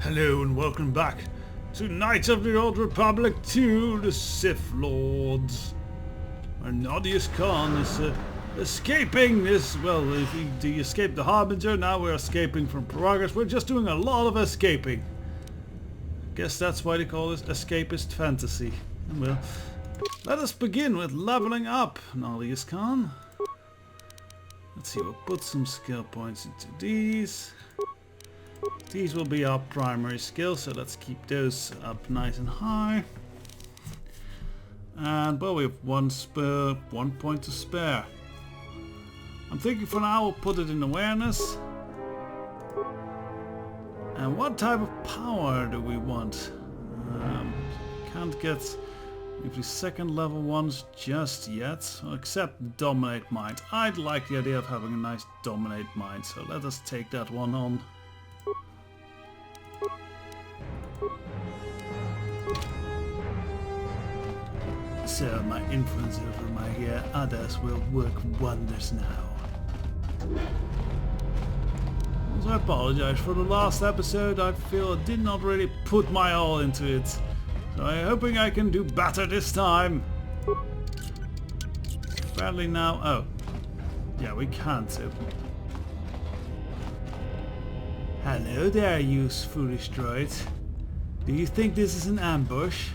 Hello and welcome back to Knights of the Old Republic 2, the Sith Lords. Our Naughtius Khan is escaping this, well, if he escaped the Harbinger, now we're escaping from Paragus. We're just doing a lot of escaping. Guess that's why they call this escapist fantasy. Well, let us begin with leveling up, Naughtius Khan. Let's see, we'll put some skill points into these. These will be our primary skills, so let's keep those up nice and high. And well, we have one point to spare. I'm thinking for now we'll put it in awareness. And what type of power do we want? Can't get maybe second level ones just yet, except Dominate Mind. I'd like the idea of having a nice Dominate Mind, so let us take that one on. So my influence over my others will work wonders now. Also, I apologize for the last episode. I feel I did not really put my all into it. So I'm hoping I can do better this time. Apparently now... oh. Yeah, we can't open. Hello there, you foolish droid. Do you think this is an ambush?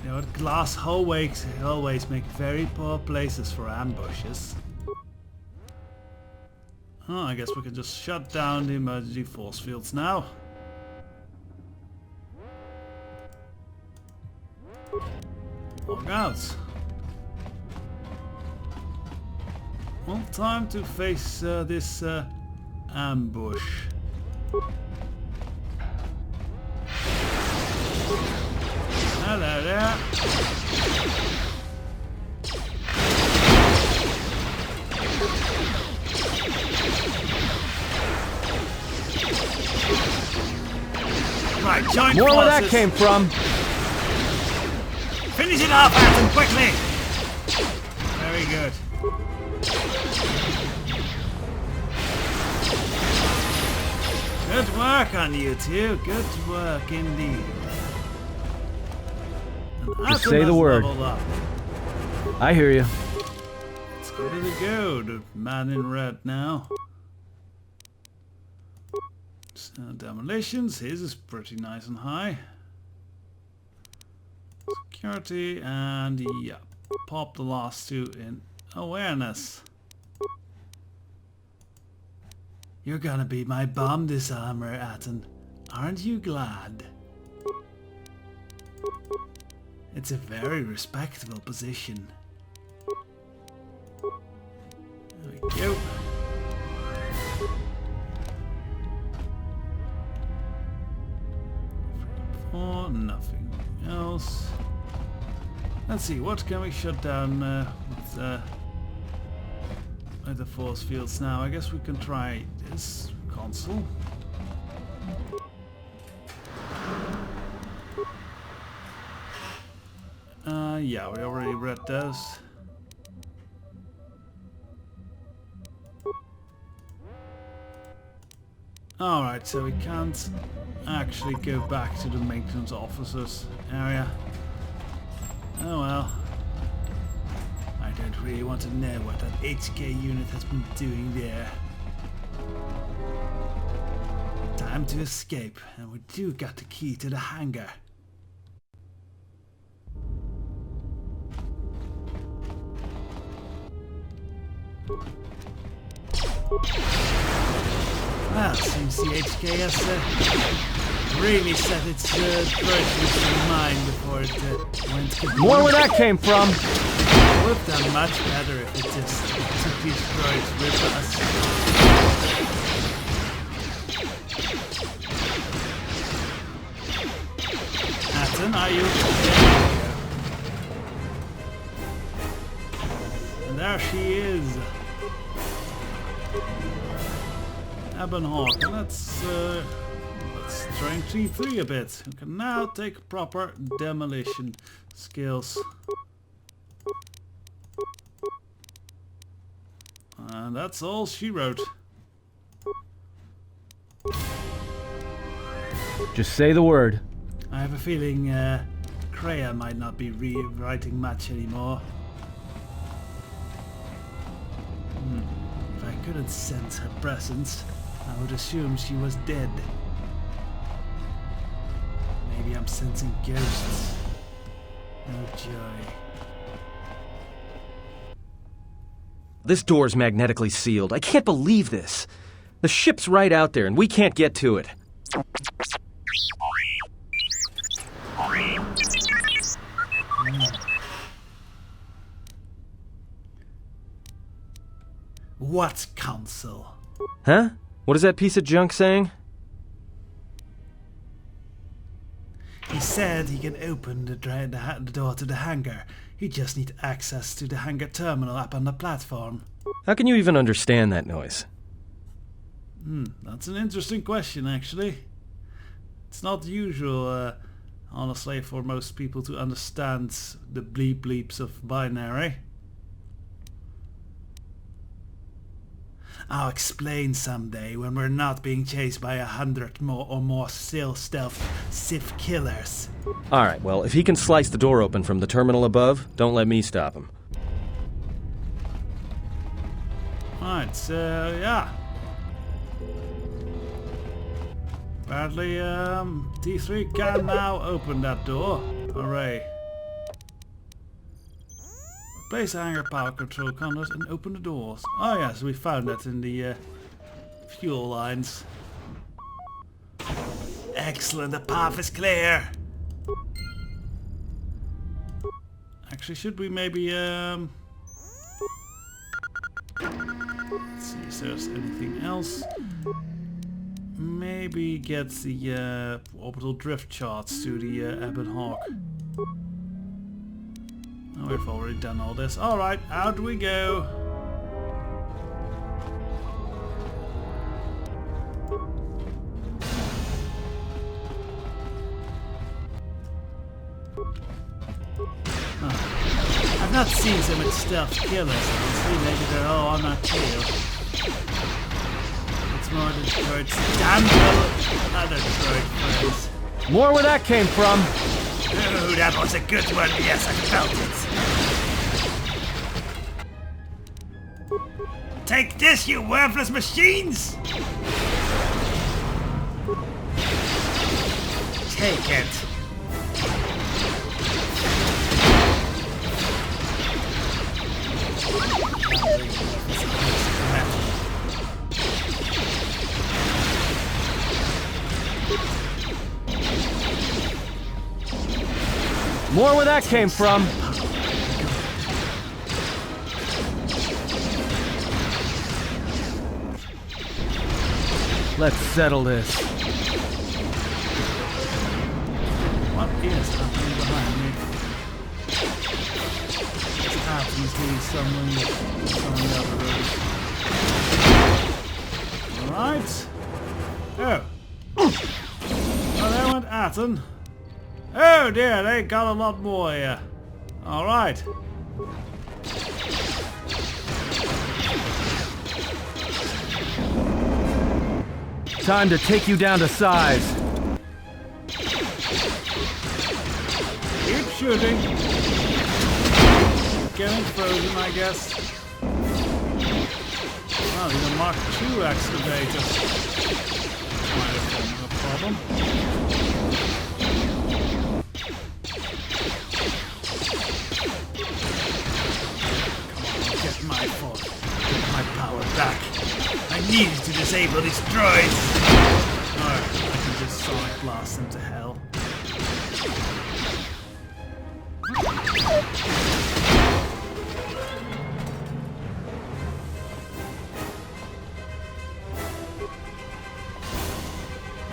You know, glass hallways make very poor places for ambushes. Oh, I guess we can just shut down the emergency force fields now. Log out. Well, time to face this ambush. Hello there. Right, join More forces. where that came from. Finish it off, Atom, quickly. Very good. Good work on you two. Good work indeed. Just say the word. I hear you. Let's go to the go. The man in red now. So, demolitions. His is pretty nice and high. Security and yeah, pop the last two in awareness. You're gonna be my bomb disarmer, Atten. Aren't you glad? It's a very respectable position. There we go. For nothing else. Let's see, what can we shut down with the force fields now? I guess we can try this console. Yeah, we already read those. Alright, so we can't actually go back to the maintenance officers area. Oh well. I don't really want to know what that HK unit has been doing there. Time to escape, and we do got the key to the hangar. Well, seems the HK has really set its priorities in mind before it went to... More where that came from. It would have done much better if it just took these droids with us. Atten, are you... And there she is. Ebonhawk, and let's train T3 a bit. We can now take proper demolition skills. And that's all she wrote. Just say the word. I have a feeling Kreia might not be writing much anymore. If I couldn't sense her presence, I would assume she was dead. Maybe I'm sensing ghosts. Oh joy. This door's magnetically sealed. I can't believe this. The ship's right out there and we can't get to it. What council? Huh? What is that piece of junk saying? He said he can open the door to the hangar. He just needs access to the hangar terminal up on the platform. How can you even understand that noise? That's an interesting question, actually. It's not usual, honestly, for most people to understand the bleep bleeps of binary. I'll explain someday when we're not being chased by 100 more stealth Sith killers. Alright, well, if he can slice the door open from the terminal above, don't let me stop him. Alright, so yeah. Apparently, T3 can now open that door. Hooray. Place the hangar power control conduit and open the doors. Oh yes, we found that in the fuel lines. Excellent, the path is clear. Actually, should we maybe let's see if there's anything else. Maybe get the orbital drift charts to the Ebb and Hawk. Oh, we've already done all this. Alright, out we go. I've not seen so much stealth killers. Honestly, maybe they're all on our tail. It's more the droids. Damn other droid friends. More where that came from. Ooh, that was a good one. Yes, I felt it. Take this, you worthless machines! Take it. More where that came from. Let's settle this. What is happening behind me? What's happening to someone the other room? Alright. Oh. Oh, there went Atten. Oh dear, they got a lot more here. Alright. Time to take you down to size. Keep shooting. Getting frozen, I guess. Well, these are Mark II excavators. Might have been a problem. My power back. I needed to disable these droids. Alright, I can just sonic blast them to hell.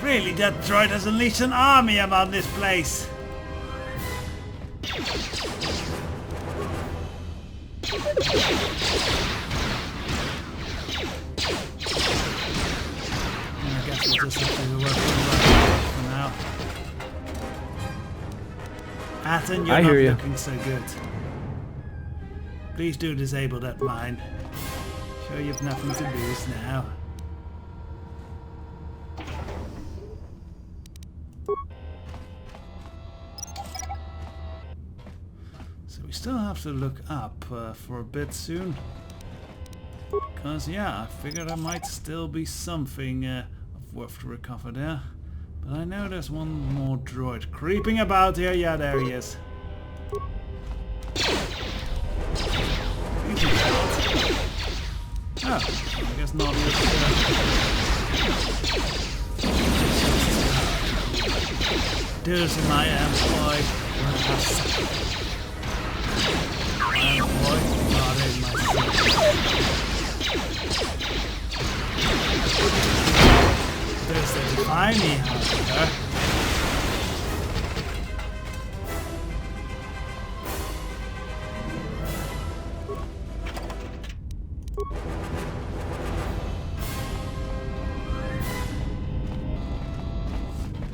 Really, that droid has unleashed an army about this place. Just have to work for now. Atten, you're not looking so good. Please do disable that mine. Sure you've nothing to lose now. still have to look up for a bit soon. Because, yeah, I figured there might still be something of worth to recover there. But I know there's one more droid creeping about here. Yeah, there he is. Oh, I guess not. There's my employ. My employ not in my there's the tiny hunter.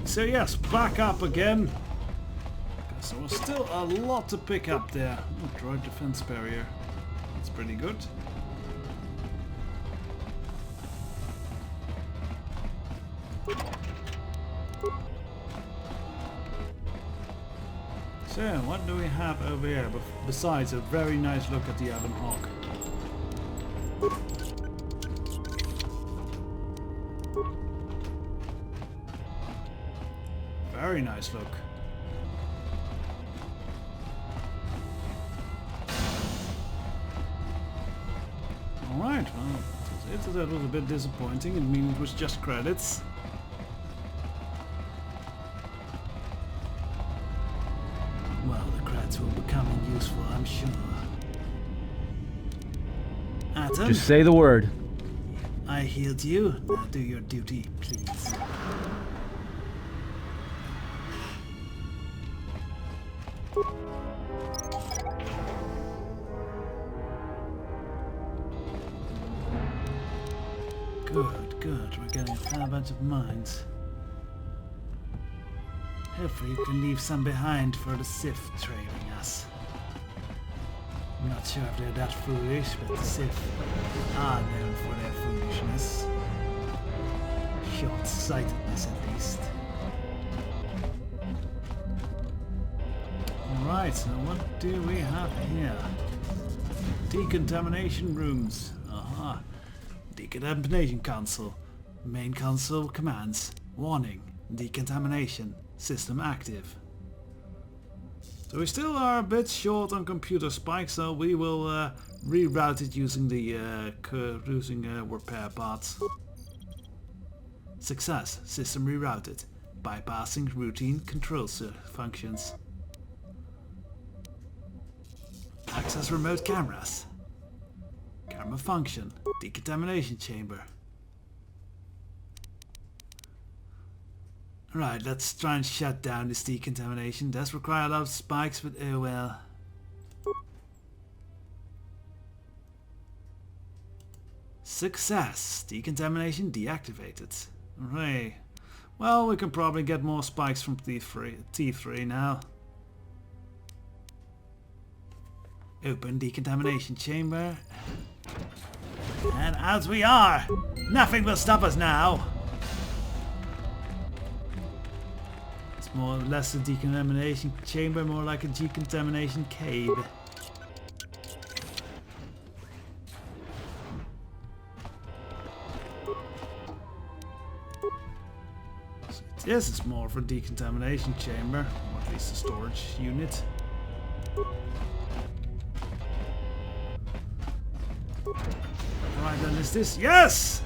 So yes, back up again. So there's still a lot to pick up there. Oh, droid defense barrier. That's pretty good. So, what do we have over here besides a very nice look at the Adam Hawk? Very nice look. Alright, well, that was a bit disappointing. It means it was just credits. Well, the credits will be becoming useful, I'm sure. Atom, Just say the word. I healed you. Now do your duty, please. Good. We're getting a fair bunch of mines. Hopefully you can leave some behind for the Sith trailing us. I'm not sure if they're that foolish, but the Sith are known for their foolishness. Short-sightedness, at least. Alright, so what do we have here? Decontamination rooms. Aha. Decontamination console. Main console commands. Warning. Decontamination. System active. So we still are a bit short on computer spikes, so we will reroute it using the repair parts. Success. System rerouted. Bypassing routine control functions. Access remote cameras. Camera function. Decontamination chamber. Right, let's try and shut down this decontamination. Does require a lot of spikes, but oh well. Success. Decontamination deactivated. Hooray. Well, we can probably get more spikes from T3 now. Open decontamination chamber. And out we are! Nothing will stop us now! It's more or less a decontamination chamber, more like a decontamination cave. So this is more of a decontamination chamber, or at least a storage unit. Right then, is this? Yes!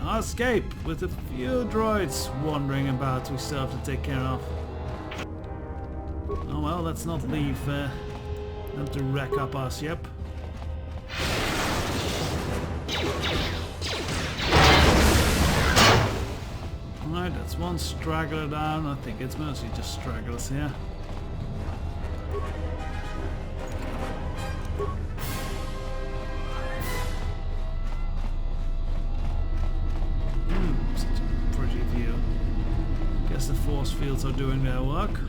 Our escape with a few droids wandering about we still have to take care of. Oh well, let's not leave them to wreck up our ship. Alright, that's one straggler down. I think it's mostly just stragglers here. The force fields are doing their work.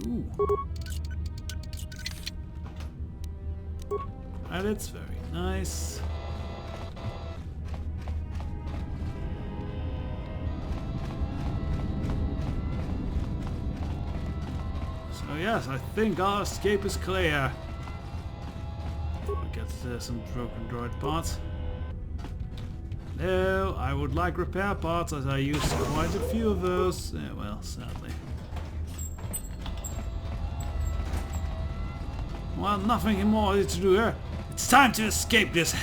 Ooh. Credits, very nice. So yes, I think our escape is clear. We'll get some broken droid parts. No, I would like repair parts as I used quite a few of those. Yeah, well, sadly. Well, nothing more to do here. It's time to escape this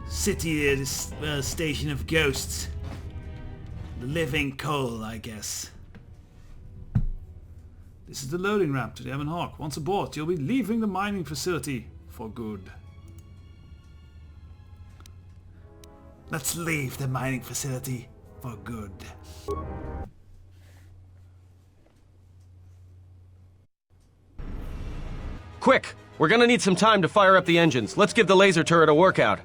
city, this station of ghosts. The living coal, I guess. This is the loading ramp to the Evan Hawk. Once aboard, you'll be leaving the mining facility for good. Let's leave the mining facility for good. Quick! We're gonna need some time to fire up the engines. Let's give the laser turret a workout.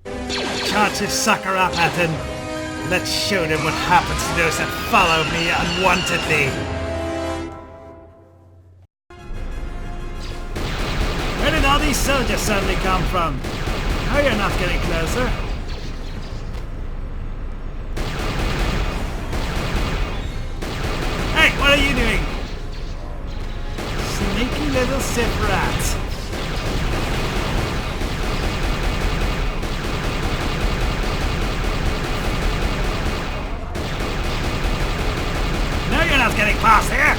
Charge this sucker up, Atten. Let's show them what happens to those that follow me unwantedly. Where did all these soldiers suddenly come from? How are you not getting closer? Hey, what are you doing? Sneaky little Sith rat. No, you're not getting past here.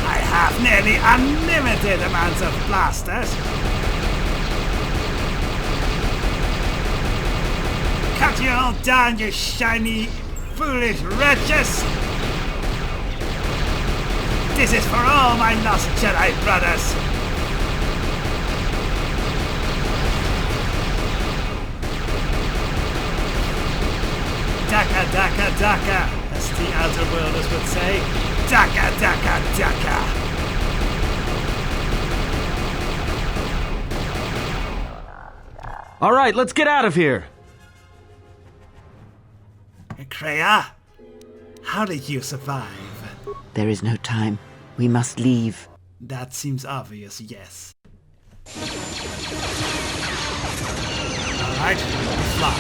I have nearly unlimited amounts of blasters. Cut you all down, you shiny, foolish wretches! This is for all my lost Jedi brothers! Daka, daka, daka, as the Outer Worlders would say. Daka, daka, daka! All right, let's get out of here. Kreia, how did you survive? There is no time. We must leave. That seems obvious, yes. Alright, fly.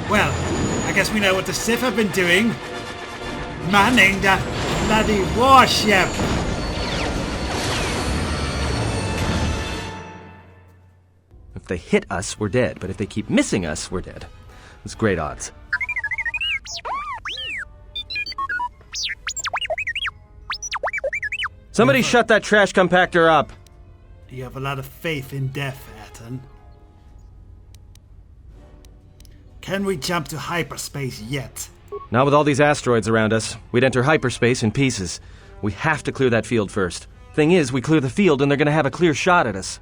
Well, I guess we know what the Sith have been doing. Manning that bloody warship! If they hit us, we're dead. But if they keep missing us, we're dead. It's great odds. Somebody shut that trash compactor up. You have a lot of faith in death, Atten. Can we jump to hyperspace yet? Not with all these asteroids around us. We'd enter hyperspace in pieces. We have to clear that field first. Thing is, we clear the field and they're gonna have a clear shot at us.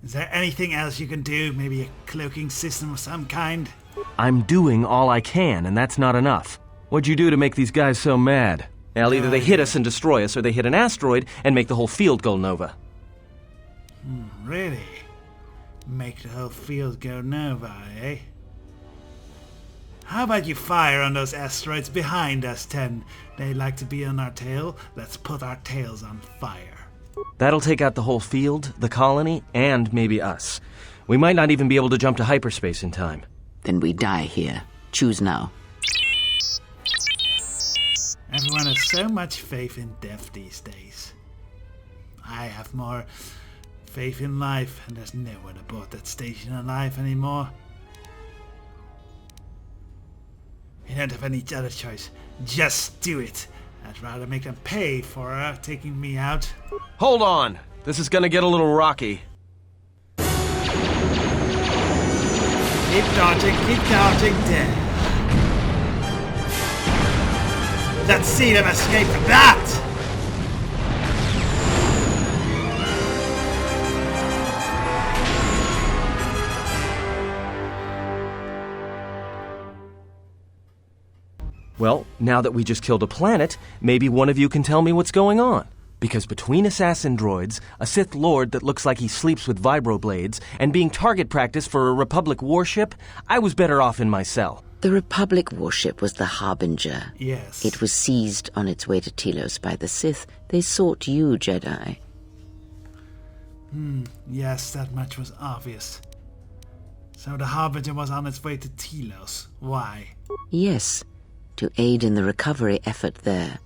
Is there anything else you can do? Maybe a cloaking system of some kind? I'm doing all I can, and that's not enough. What'd you do to make these guys so mad? Well, either they hit us and destroy us, or they hit an asteroid and make the whole field go nova. Really? Make the whole field go nova, eh? How about you fire on those asteroids behind us, Ten? They like to be on our tail. Let's put our tails on fire. That'll take out the whole field, the colony, and maybe us. We might not even be able to jump to hyperspace in time. Then we die here. Choose now. Everyone has so much faith in death these days. I have more faith in life, and there's no one aboard that station alive anymore. You don't have any other choice. Just do it. I'd rather make them pay for taking me out. Hold on! This is gonna get a little rocky. Keep dodging dead. Let's see them escape from that! Well, now that we just killed a planet, maybe one of you can tell me what's going on. Because between assassin droids, a Sith Lord that looks like he sleeps with vibroblades, and being target practice for a Republic warship, I was better off in my cell. The Republic warship was the Harbinger. Yes. It was seized on its way to Telos by the Sith. They sought you, Jedi. Yes, that much was obvious. So the Harbinger was on its way to Telos. Why? Yes, to aid in the recovery effort there.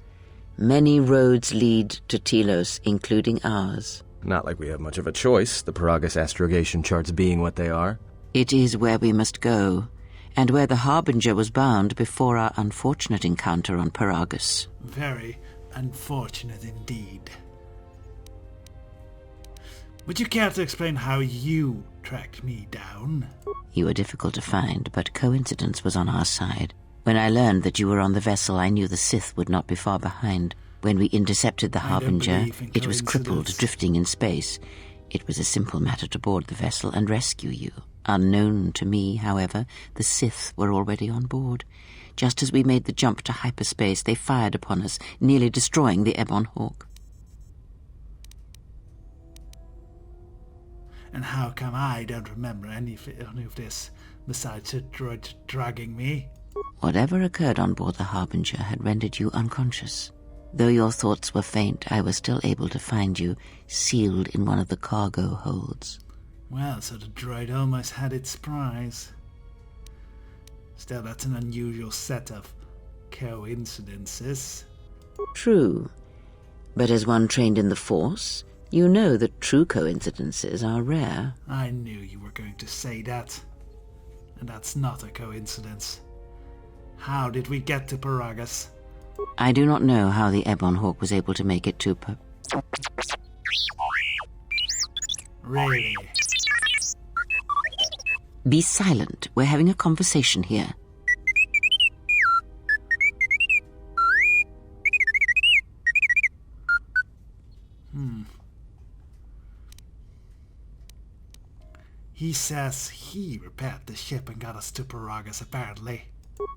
Many roads lead to Telos, including ours. Not like we have much of a choice, the Paragus astrogation charts being what they are. It is where we must go, and where the Harbinger was bound before our unfortunate encounter on Paragus. Very unfortunate indeed. Would you care to explain how you tracked me down? You were difficult to find, but coincidence was on our side. When I learned that you were on the vessel, I knew the Sith would not be far behind. When we intercepted the Harbinger, it was crippled, drifting in space. It was a simple matter to board the vessel and rescue you. Unknown to me, however, the Sith were already on board. Just as we made the jump to hyperspace, they fired upon us, nearly destroying the Ebon Hawk. And how come I don't remember any of this, besides the droid dragging me? Whatever occurred on board the Harbinger had rendered you unconscious. Though your thoughts were faint, I was still able to find you, sealed in one of the cargo holds. Well, so the droid almost had its prize. Still, that's an unusual set of coincidences. True. But as one trained in the Force, you know that true coincidences are rare. I knew you were going to say that. And that's not a coincidence. How did we get to Paragus? I do not know how the Ebon Hawk was able to make it to Really? Be silent. We're having a conversation here. He says he repaired the ship and got us to Paragus, apparently.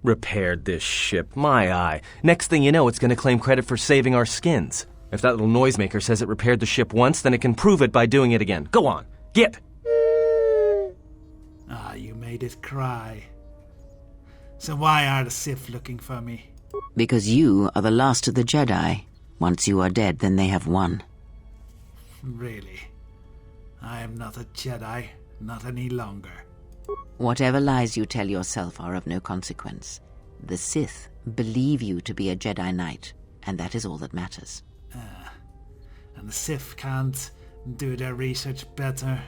Repaired this ship, my eye. Next thing you know, it's gonna claim credit for saving our skins. If that little noisemaker says it repaired the ship once, then it can prove it by doing it again. Go on, git! Ah, you made it cry. So why are the Sith looking for me? Because you are the last of the Jedi. Once you are dead, then they have won. Really? I am not a Jedi, not any longer. Whatever lies you tell yourself are of no consequence. The Sith believe you to be a Jedi Knight, and that is all that matters. And the Sith can't do their research better.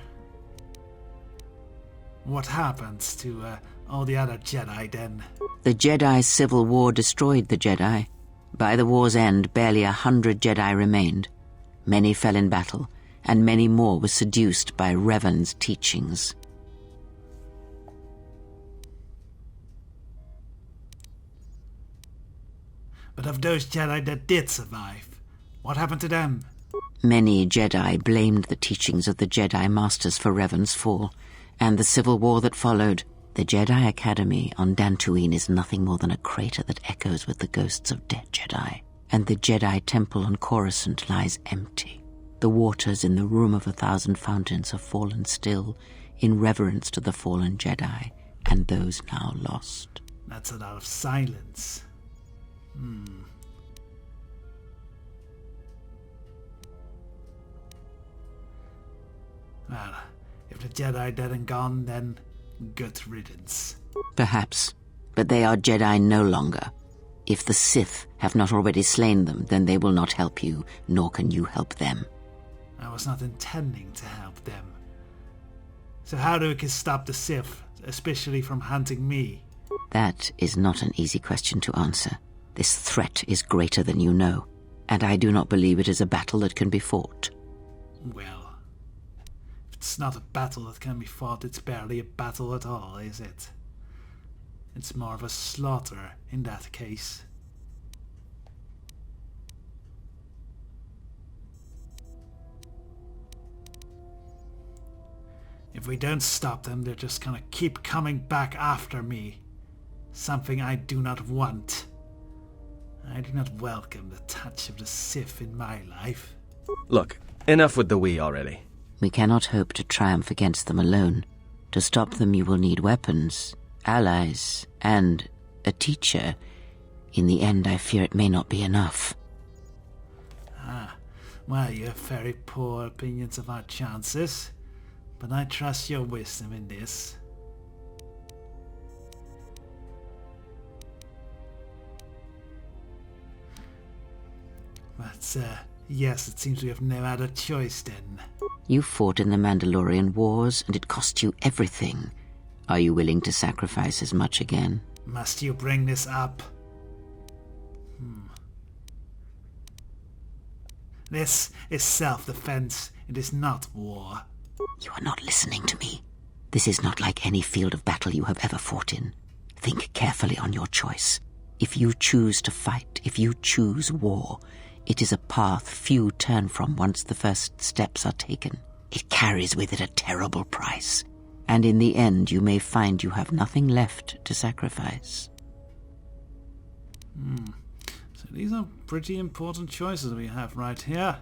What happens to all the other Jedi then? The Jedi Civil War destroyed the Jedi. By the war's end, barely 100 Jedi remained. Many fell in battle, and many more were seduced by Revan's teachings. But of those Jedi that did survive, what happened to them? Many Jedi blamed the teachings of the Jedi Masters for Revan's fall, and the civil war that followed. The Jedi Academy on Dantooine is nothing more than a crater that echoes with the ghosts of dead Jedi, and the Jedi Temple on Coruscant lies empty. The waters in the Room of 1,000 Fountains have fallen still, in reverence to the fallen Jedi, and those now lost. That's a lot of silence. Well, if the Jedi dead and gone, then good riddance. Perhaps, but they are Jedi no longer. If the Sith have not already slain them, then they will not help you, nor can you help them. I was not intending to help them. So how do we stop the Sith, especially from hunting me? That is not an easy question to answer. This threat is greater than you know, and I do not believe it is a battle that can be fought. Well, if it's not a battle that can be fought, it's barely a battle at all, is it? It's more of a slaughter in that case. If we don't stop them, they're just gonna keep coming back after me. Something I do not want. I do not welcome the touch of the Sith in my life. Look, enough with the we already. We cannot hope to triumph against them alone. To stop them you will need weapons, allies, and a teacher, in the end I fear it may not be enough. Well, you have very poor opinions of our chances, but I trust your wisdom in this. But, yes, it seems we have no other choice then. You fought in the Mandalorian Wars, and it cost you everything. Are you willing to sacrifice as much again? Must you bring this up? This is self-defense. It is not war. You are not listening to me. This is not like any field of battle you have ever fought in. Think carefully on your choice. If you choose to fight, if you choose war, it is a path few turn from once the first steps are taken. It carries with it a terrible price, and in the end you may find you have nothing left to sacrifice. So these are pretty important choices we have right here.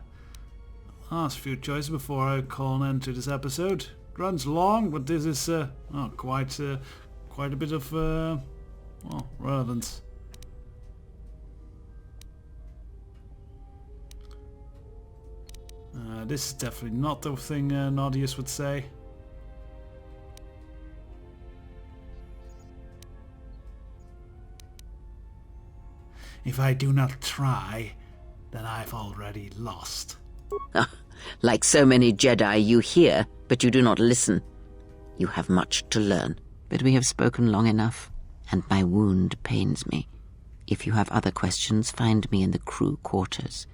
Last few choices before I call an end to this episode. It runs long, but this is quite a bit of relevance. This is definitely not the thing Naudius would say. If I do not try, then I've already lost. Like so many Jedi, you hear, but you do not listen. You have much to learn, but we have spoken long enough, and my wound pains me. If you have other questions, find me in the crew quarters.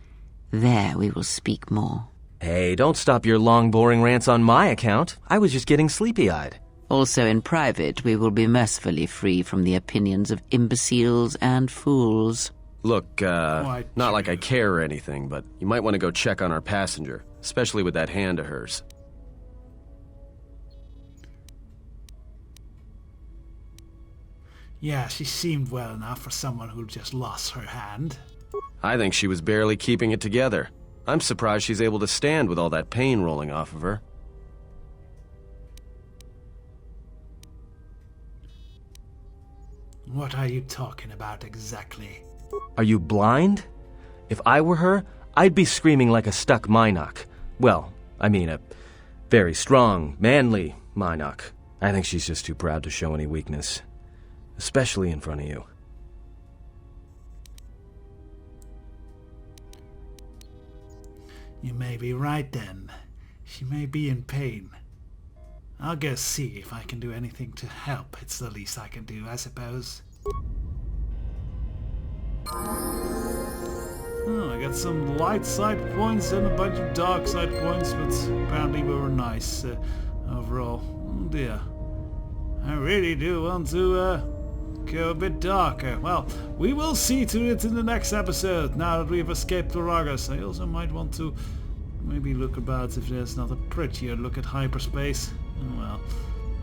There we will speak more. Hey, don't stop your long, boring rants on my account. I was just getting sleepy-eyed. Also in private, we will be mercifully free from the opinions of imbeciles and fools. Look, not like I care or anything, but you might want to go check on our passenger, especially with that hand of hers. Yeah, she seemed well enough for someone who just lost her hand. I think she was barely keeping it together. I'm surprised she's able to stand with all that pain rolling off of her. What are you talking about exactly? Are you blind? If I were her, I'd be screaming like a stuck Minoc. Well, I mean a very strong, manly Minoc. I think she's just too proud to show any weakness. Especially in front of you. You may be right then. She may be in pain. I'll go see if I can do anything to help. It's the least I can do, I suppose. Oh, I got some light side points and a bunch of dark side points, but apparently we were nice overall. Oh dear. I really do want to go a bit darker. Well, we will see to it in the next episode, now that we've escaped Paragus. I also might want to maybe look about if there's not a prettier look at hyperspace. Oh well.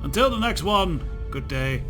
Until the next one, good day.